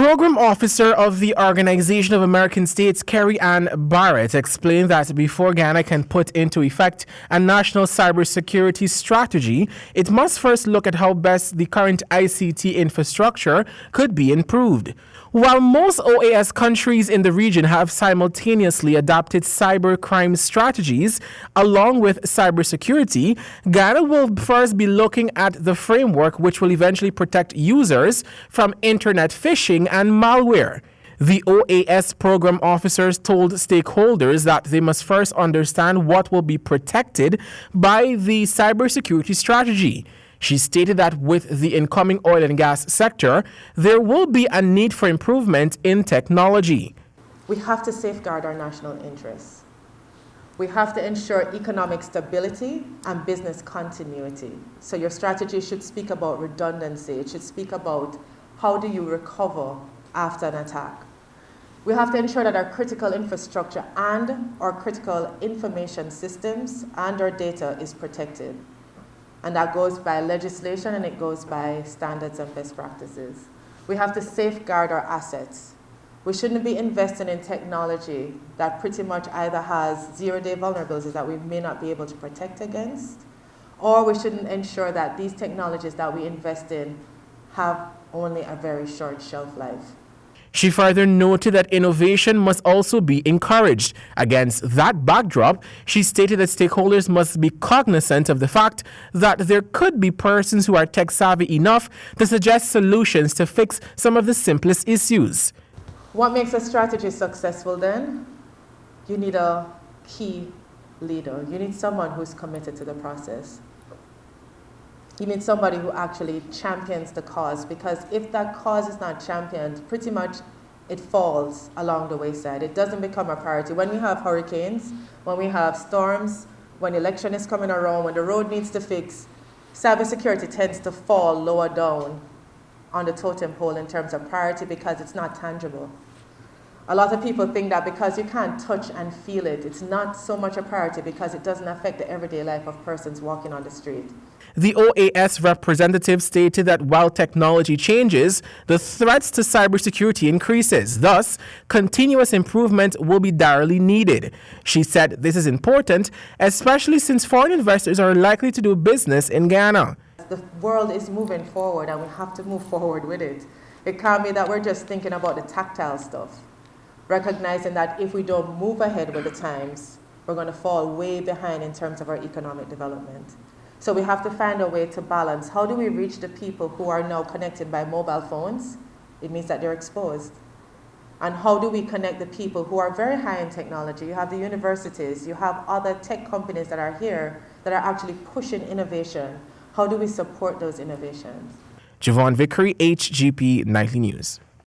Program Officer of the Organization of American States, Kerry Ann Barrett, explained that before Ghana can put into effect a national cybersecurity strategy, it must first look at how best the current ICT infrastructure could be improved. While most OAS countries in the region have simultaneously adopted cybercrime strategies along with cybersecurity, Ghana will first be looking at the framework which will eventually protect users from internet phishing and malware. The OAS program officers told stakeholders that they must first understand what will be protected by the cybersecurity strategy. She stated that with the incoming oil and gas sector, there will be a need for improvement in technology. We have to safeguard our national interests. We have to ensure economic stability and business continuity. So your strategy should speak about redundancy. It should speak about how do you recover after an attack. We have to ensure that our critical infrastructure and our critical information systems and our data is protected. And that goes by legislation and it goes by standards and best practices. We have to safeguard our assets. We shouldn't be investing in technology that pretty much either has zero-day vulnerabilities that we may not be able to protect against, or we shouldn't ensure that these technologies that we invest in have only a very short shelf life. She further noted that innovation must also be encouraged. Against that backdrop, she stated that stakeholders must be cognizant of the fact that there could be persons who are tech-savvy enough to suggest solutions to fix some of the simplest issues. What makes a strategy successful then? You need a key leader. You need someone who's committed to the process. You need somebody who actually champions the cause, because if that cause is not championed, pretty much it falls along the wayside. It doesn't become a priority. When we have hurricanes, when we have storms, when election is coming around, when the road needs to fix, cybersecurity tends to fall lower down on the totem pole in terms of priority because it's not tangible. A lot of people think that because you can't touch and feel it, it's not so much a priority because it doesn't affect the everyday life of persons walking on the street. The OAS representative stated that while technology changes, the threats to cybersecurity increases. Thus, continuous improvement will be direly needed. She said this is important, especially since foreign investors are likely to do business in Ghana. The world is moving forward and we have to move forward with it. It can't be that we're just thinking about the tactile stuff, recognizing that if we don't move ahead with the times, we're going to fall way behind in terms of our economic development. So we have to find a way to balance. How do we reach the people who are now connected by mobile phones? It means that they're exposed. And how do we connect the people who are very high in technology? You have the universities, you have other tech companies that are here that are actually pushing innovation. How do we support those innovations? Javon Vickery, HGP Nightly News.